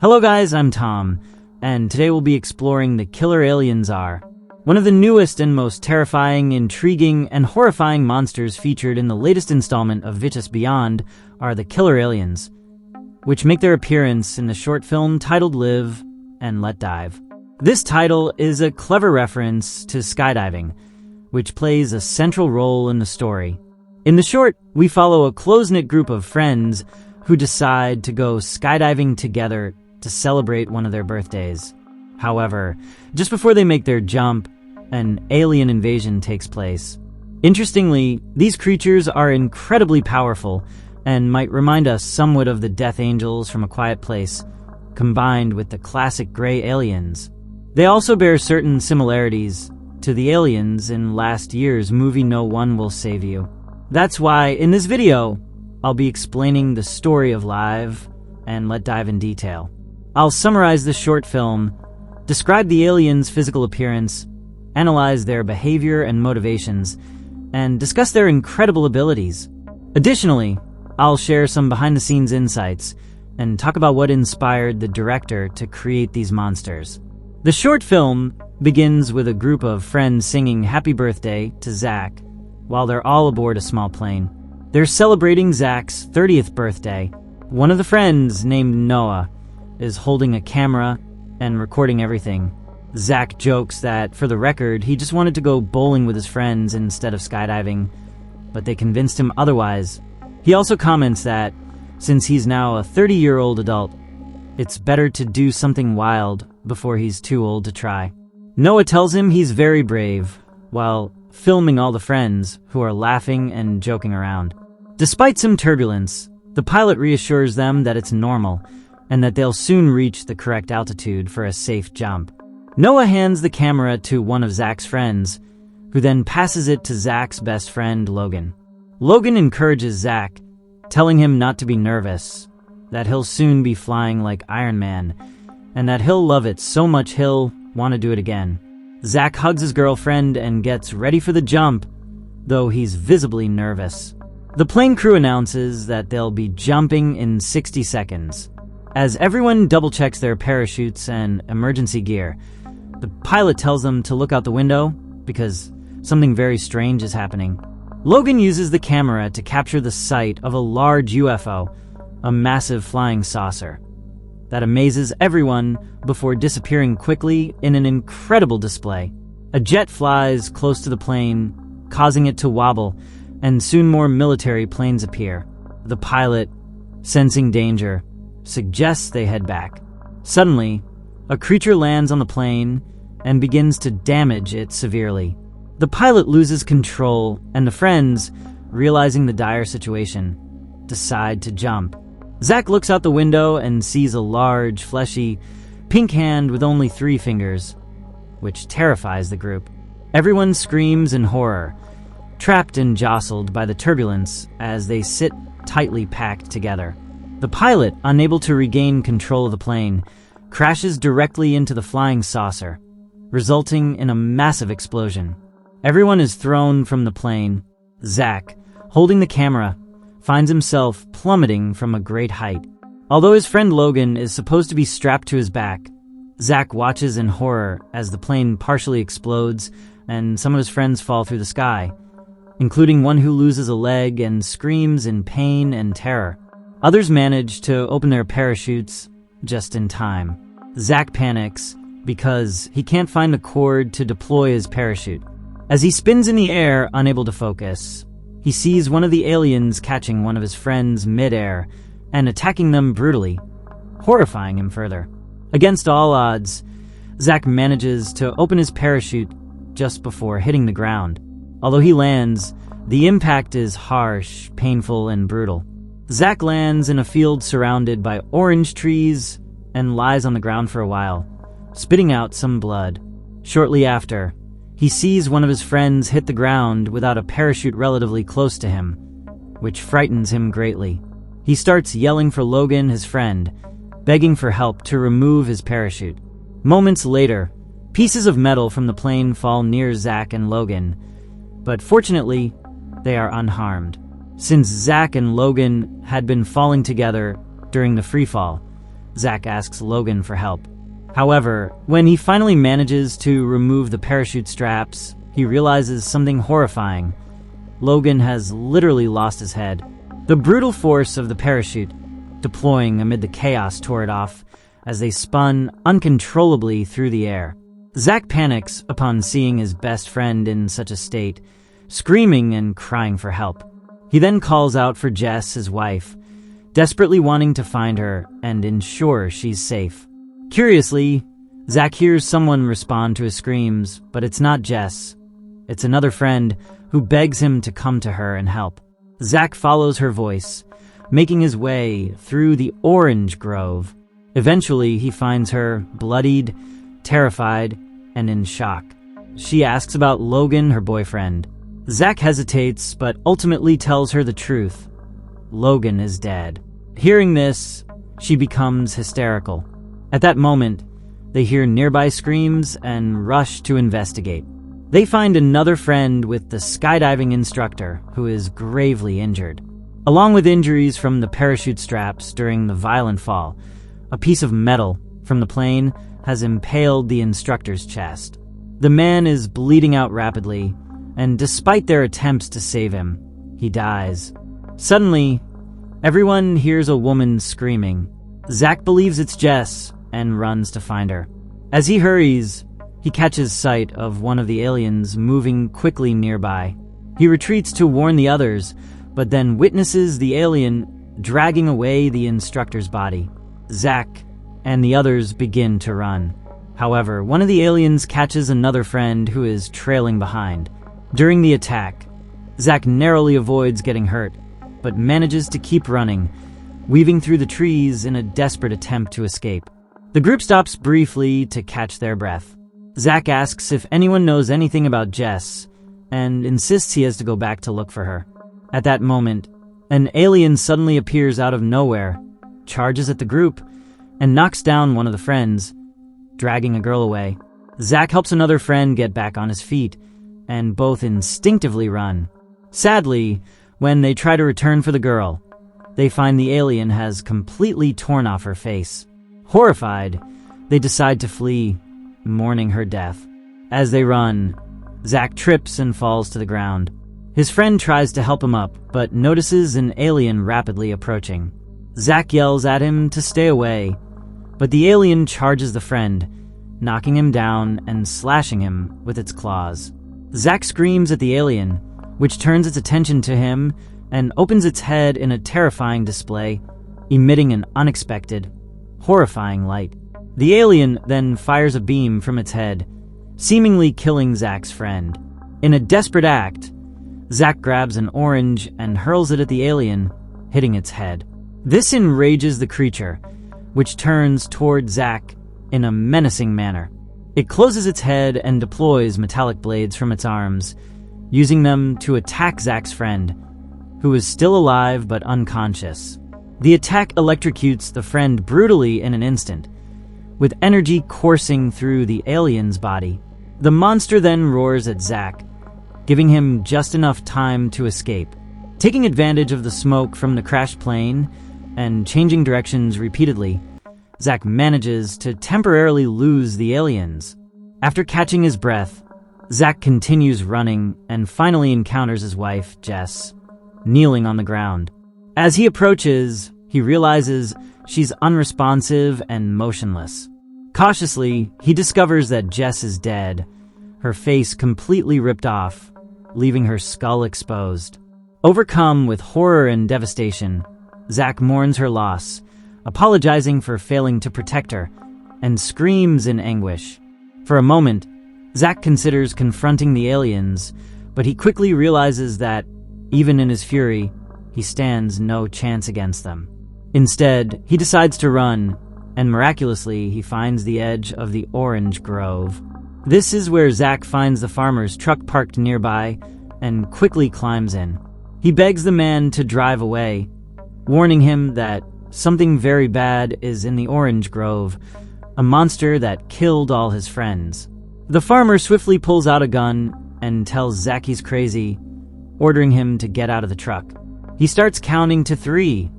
Hello guys, I'm Tom, and today we'll be exploring the killer aliens are. One of the newest and most terrifying, intriguing, and horrifying monsters featured in the latest installment of VHS Beyond are the killer aliens, which make their appearance in the short film titled Live and Let Dive. This title is a clever reference to skydiving, which plays a central role in the story. In the short, we follow a close-knit group of friends who decide to go skydiving together to celebrate one of their birthdays. However, just before they make their jump, an alien invasion takes place. Interestingly, these creatures are incredibly powerful and might remind us somewhat of the Death Angels from A Quiet Place, combined with the classic gray aliens. They also bear certain similarities to the aliens in last year's movie No One Will Save You. That's why, in this video, I'll be explaining the story of Live and Let Dive in detail. I'll summarize this short film, describe the aliens' physical appearance, analyze their behavior and motivations, and discuss their incredible abilities. Additionally, I'll share some behind-the-scenes insights and talk about what inspired the director to create these monsters. The short film begins with a group of friends singing Happy Birthday to Zach while they're all aboard a small plane. They're celebrating Zach's 30th birthday. One of the friends, named Noah, is holding a camera and recording everything. Zach jokes that, for the record, he just wanted to go bowling with his friends instead of skydiving, but they convinced him otherwise. He also comments that, since he's now a 30-year-old adult, it's better to do something wild before he's too old to try. Noah tells him he's very brave, while filming all the friends who are laughing and joking around. Despite some turbulence, the pilot reassures them that it's normal, and that they'll soon reach the correct altitude for a safe jump. Noah hands the camera to one of Zach's friends, who then passes it to Zach's best friend, Logan. Logan encourages Zach, telling him not to be nervous, that he'll soon be flying like Iron Man, and that he'll love it so much he'll want to do it again. Zach hugs his girlfriend and gets ready for the jump, though he's visibly nervous. The plane crew announces that they'll be jumping in 60 seconds. As everyone double-checks their parachutes and emergency gear, the pilot tells them to look out the window because something very strange is happening. Logan uses the camera to capture the sight of a large UFO, a massive flying saucer, that amazes everyone before disappearing quickly in an incredible display. A jet flies close to the plane, causing it to wobble, and soon more military planes appear. The pilot, sensing danger, suggests they head back. Suddenly, a creature lands on the plane and begins to damage it severely. The pilot loses control, and the friends, realizing the dire situation, decide to jump. Zach looks out the window and sees a large, fleshy, pink hand with only 3 fingers, which terrifies the group. Everyone screams in horror, trapped and jostled by the turbulence as they sit tightly packed together. The pilot, unable to regain control of the plane, crashes directly into the flying saucer, resulting in a massive explosion. Everyone is thrown from the plane. Zach, holding the camera, finds himself plummeting from a great height. Although his friend Logan is supposed to be strapped to his back, Zach watches in horror as the plane partially explodes and some of his friends fall through the sky, including one who loses a leg and screams in pain and terror. Others manage to open their parachutes just in time. Zach panics because he can't find the cord to deploy his parachute. As he spins in the air, unable to focus, he sees one of the aliens catching one of his friends mid-air and attacking them brutally, horrifying him further. Against all odds, Zach manages to open his parachute just before hitting the ground. Although he lands, the impact is harsh, painful, and brutal. Zach lands in a field surrounded by orange trees and lies on the ground for a while, spitting out some blood. Shortly after, he sees one of his friends hit the ground without a parachute relatively close to him, which frightens him greatly. He starts yelling for Logan, his friend, begging for help to remove his parachute. Moments later, pieces of metal from the plane fall near Zach and Logan, but fortunately, they are unharmed. Since Zach and Logan had been falling together during the freefall, Zach asks Logan for help. However, when he finally manages to remove the parachute straps, he realizes something horrifying. Logan has literally lost his head. The brutal force of the parachute, deploying amid the chaos, tore it off as they spun uncontrollably through the air. Zach panics upon seeing his best friend in such a state, screaming and crying for help. He then calls out for Jess, his wife, desperately wanting to find her and ensure she's safe. Curiously, Zach hears someone respond to his screams, but it's not Jess. It's another friend who begs him to come to her and help. Zach follows her voice, making his way through the orange grove. Eventually, he finds her bloodied, terrified, and in shock. She asks about Logan, her boyfriend. Zach hesitates, but ultimately tells her the truth. Logan is dead. Hearing this, she becomes hysterical. At that moment, they hear nearby screams and rush to investigate. They find another friend with the skydiving instructor, who is gravely injured. Along with injuries from the parachute straps during the violent fall, a piece of metal from the plane has impaled the instructor's chest. The man is bleeding out rapidly, and despite their attempts to save him, he dies. Suddenly, everyone hears a woman screaming. Zach believes it's Jess and runs to find her. As he hurries, he catches sight of one of the aliens moving quickly nearby. He retreats to warn the others, but then witnesses the alien dragging away the instructor's body. Zach and the others begin to run. However, one of the aliens catches another friend who is trailing behind. During the attack, Zach narrowly avoids getting hurt, but manages to keep running, weaving through the trees in a desperate attempt to escape. The group stops briefly to catch their breath. Zach asks if anyone knows anything about Jess, and insists he has to go back to look for her. At that moment, an alien suddenly appears out of nowhere, charges at the group, and knocks down one of the friends, dragging a girl away. Zach helps another friend get back on his feet, and both instinctively run. Sadly, when they try to return for the girl, they find the alien has completely torn off her face. Horrified, they decide to flee, mourning her death. As they run, Zach trips and falls to the ground. His friend tries to help him up, but notices an alien rapidly approaching. Zach yells at him to stay away, but the alien charges the friend, knocking him down and slashing him with its claws. Zach screams at the alien, which turns its attention to him and opens its head in a terrifying display, emitting an unexpected, horrifying light. The alien then fires a beam from its head, seemingly killing Zach's friend. In a desperate act, Zach grabs an orange and hurls it at the alien, hitting its head. This enrages the creature, which turns toward Zach in a menacing manner. It closes its head and deploys metallic blades from its arms, using them to attack Zach's friend, who is still alive but unconscious. The attack electrocutes the friend brutally in an instant, with energy coursing through the alien's body. The monster then roars at Zach, giving him just enough time to escape. Taking advantage of the smoke from the crashed plane and changing directions repeatedly, Zach manages to temporarily lose the aliens. After catching his breath, Zach continues running and finally encounters his wife, Jess, kneeling on the ground. As he approaches, he realizes she's unresponsive and motionless. Cautiously, he discovers that Jess is dead, her face completely ripped off, leaving her skull exposed. Overcome with horror and devastation, Zach mourns her loss, apologizing for failing to protect her, and screams in anguish. For a moment, Zach considers confronting the aliens, but he quickly realizes that, even in his fury, he stands no chance against them. Instead, he decides to run, and miraculously, he finds the edge of the orange grove. This is where Zach finds the farmer's truck parked nearby and quickly climbs in. He begs the man to drive away, warning him that something very bad is in the orange grove, a monster that killed all his friends. The farmer swiftly pulls out a gun and tells Zach he's crazy, ordering him to get out of the truck. He starts counting to 3,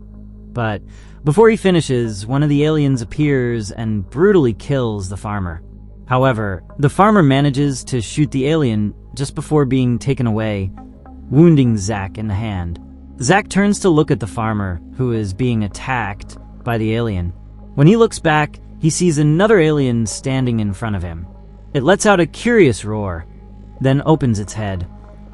but Before he finishes, one of the aliens appears and brutally kills the farmer. However, the farmer manages to shoot the alien just before being taken away, wounding Zack in the hand. Zack turns to look at the farmer, who is being attacked by the alien. When he looks back, he sees another alien standing in front of him. It lets out a curious roar, then opens its head,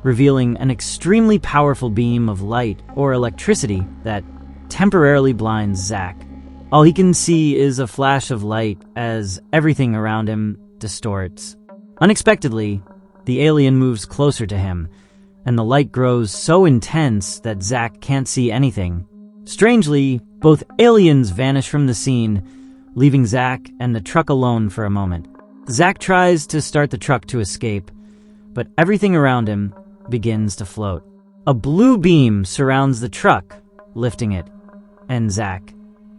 revealing an extremely powerful beam of light or electricity that temporarily blinds Zack. All he can see is a flash of light as everything around him distorts. Unexpectedly, the alien moves closer to him, and the light grows so intense that Zack can't see anything. Strangely, both aliens vanish from the scene, leaving Zack and the truck alone for a moment. Zack tries to start the truck to escape, but everything around him begins to float. A blue beam surrounds the truck, lifting it, and Zack,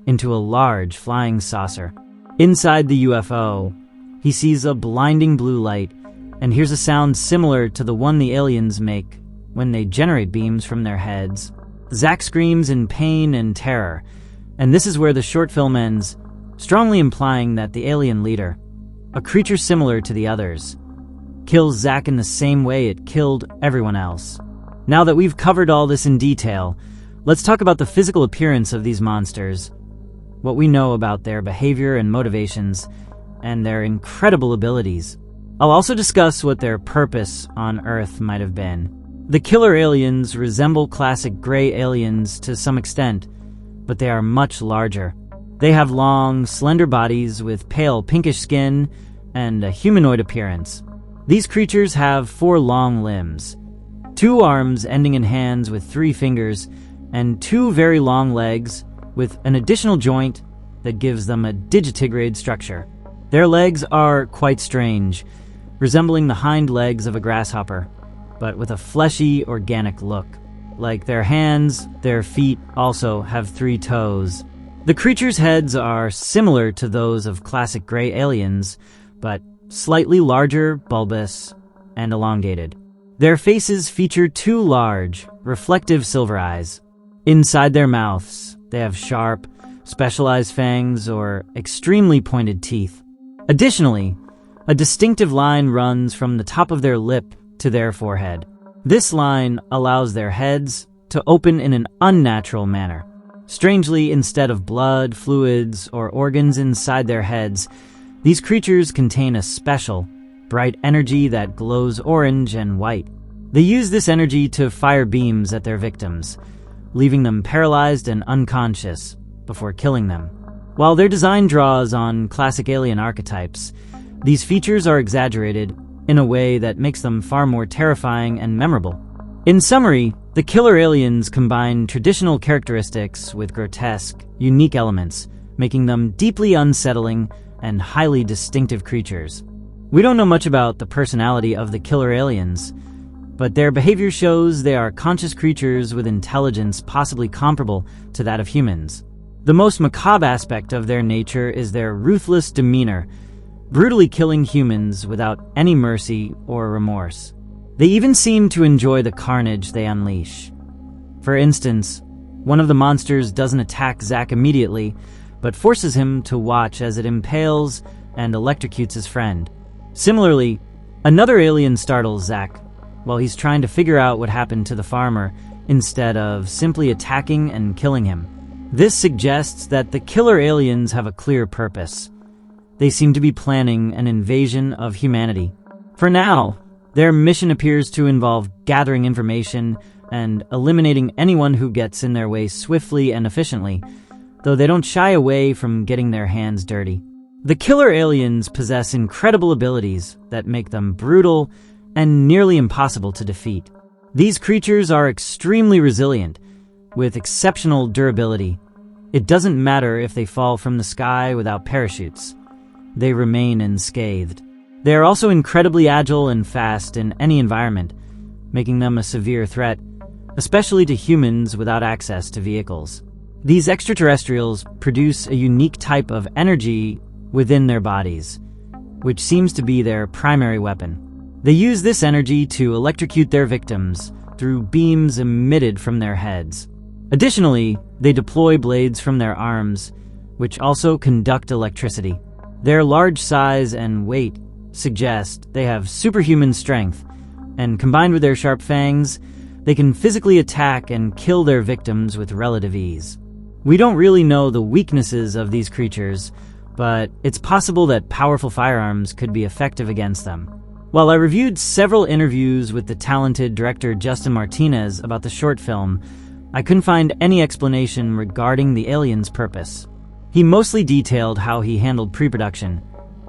into a large flying saucer. Inside the UFO, he sees a blinding blue light and hears a sound similar to the one the aliens make when they generate beams from their heads. Zack screams in pain and terror, and this is where the short film ends, strongly implying that the alien leader, a creature similar to the others, kills Zack in the same way it killed everyone else. Now that we've covered all this in detail, let's talk about the physical appearance of these monsters, what we know about their behavior and motivations, and their incredible abilities. I'll also discuss what their purpose on Earth might have been. The killer aliens resemble classic gray aliens to some extent, but they are much larger. They have long, slender bodies with pale pinkish skin and a humanoid appearance. These creatures have 4 long limbs, 2 arms ending in hands with 3 fingers, and 2 very long legs with an additional joint that gives them a digitigrade structure. Their legs are quite strange, resembling the hind legs of a grasshopper, but with a fleshy, organic look. Like their hands, their feet also have 3 toes. The creatures' heads are similar to those of classic gray aliens, but slightly larger, bulbous, and elongated. Their faces feature 2 large, reflective silver eyes. Inside their mouths, they have sharp, specialized fangs or extremely pointed teeth. Additionally, a distinctive line runs from the top of their lip to their forehead. This line allows their heads to open in an unnatural manner. Strangely, instead of blood, fluids, or organs inside their heads, these creatures contain a special, bright energy that glows orange and white. They use this energy to fire beams at their victims, leaving them paralyzed and unconscious before killing them. While their design draws on classic alien archetypes, these features are exaggerated in a way that makes them far more terrifying and memorable. In summary, the killer aliens combine traditional characteristics with grotesque, unique elements, making them deeply unsettling and highly distinctive creatures. We don't know much about the personality of the killer aliens, but their behavior shows they are conscious creatures with intelligence possibly comparable to that of humans. The most macabre aspect of their nature is their ruthless demeanor, brutally killing humans without any mercy or remorse. They even seem to enjoy the carnage they unleash. For instance, one of the monsters doesn't attack Zack immediately, but forces him to watch as it impales and electrocutes his friend. Similarly, another alien startles Zack while he's trying to figure out what happened to the farmer instead of simply attacking and killing him. This suggests that the killer aliens have a clear purpose. They seem to be planning an invasion of humanity. For now, their mission appears to involve gathering information and eliminating anyone who gets in their way swiftly and efficiently, though they don't shy away from getting their hands dirty. The killer aliens possess incredible abilities that make them brutal and nearly impossible to defeat. These creatures are extremely resilient, with exceptional durability. It doesn't matter if they fall from the sky without parachutes. They remain unscathed. They are also incredibly agile and fast in any environment, making them a severe threat, especially to humans without access to vehicles. These extraterrestrials produce a unique type of energy within their bodies, which seems to be their primary weapon. They use this energy to electrocute their victims through beams emitted from their heads. Additionally, they deploy blades from their arms, which also conduct electricity. Their large size and weight suggest they have superhuman strength, and combined with their sharp fangs, they can physically attack and kill their victims with relative ease. We don't really know the weaknesses of these creatures, but it's possible that powerful firearms could be effective against them. While I reviewed several interviews with the talented director Justin Martinez about the short film, I couldn't find any explanation regarding the aliens' purpose. He mostly detailed how he handled pre-production,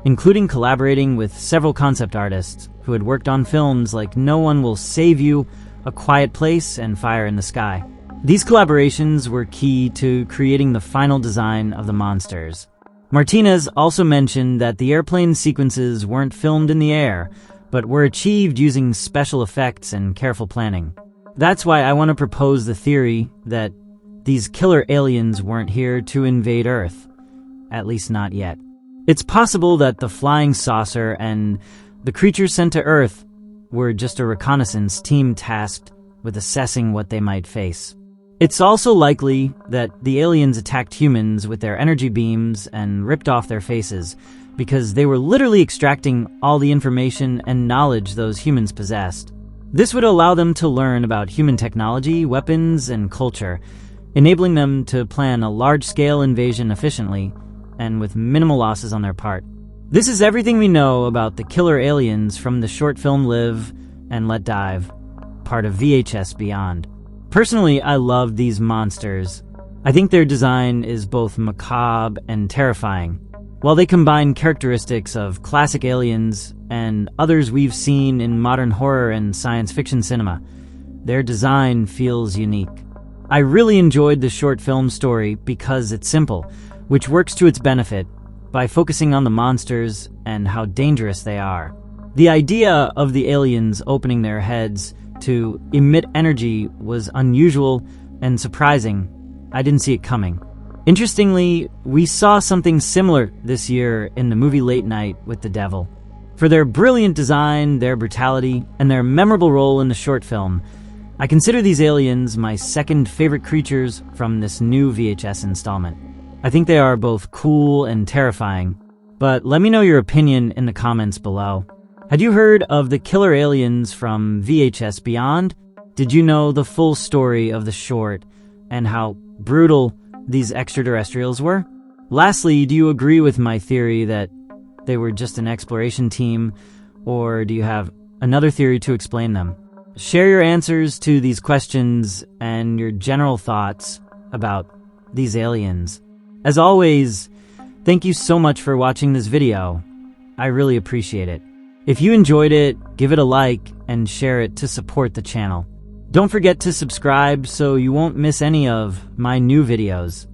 including collaborating with several concept artists who had worked on films like No One Will Save You, A Quiet Place, and Fire in the Sky. These collaborations were key to creating the final design of the monsters. Martinez also mentioned that the airplane sequences weren't filmed in the air, but were achieved using special effects and careful planning. That's why I want to propose the theory that these killer aliens weren't here to invade Earth, at least not yet. It's possible that the flying saucer and the creatures sent to Earth were just a reconnaissance team tasked with assessing what they might face. It's also likely that the aliens attacked humans with their energy beams and ripped off their faces, because they were literally extracting all the information and knowledge those humans possessed. This would allow them to learn about human technology, weapons, and culture, enabling them to plan a large-scale invasion efficiently and with minimal losses on their part. This is everything we know about the killer aliens from the short film Live and Let Dive, part of VHS Beyond. Personally, I love these monsters. I think their design is both macabre and terrifying. While they combine characteristics of classic aliens and others we've seen in modern horror and science fiction cinema, their design feels unique. I really enjoyed the short film story because it's simple, which works to its benefit by focusing on the monsters and how dangerous they are. The idea of the aliens opening their heads to emit energy was unusual and surprising. I didn't see it coming. Interestingly, we saw something similar this year in the movie Late Night with the Devil. For their brilliant design, their brutality, and their memorable role in the short film, I consider these aliens my second favorite creatures from this new VHS installment. I think they are both cool and terrifying, but let me know your opinion in the comments below. Had you heard of the killer aliens from VHS Beyond? Did you know the full story of the short and how brutal these extraterrestrials were? Lastly, do you agree with my theory that they were just an exploration team, or do you have another theory to explain them? Share your answers to these questions and your general thoughts about these aliens. As always, thank you so much for watching this video. I really appreciate it. If you enjoyed it, give it a like and share it to support the channel. Don't forget to subscribe so you won't miss any of my new videos.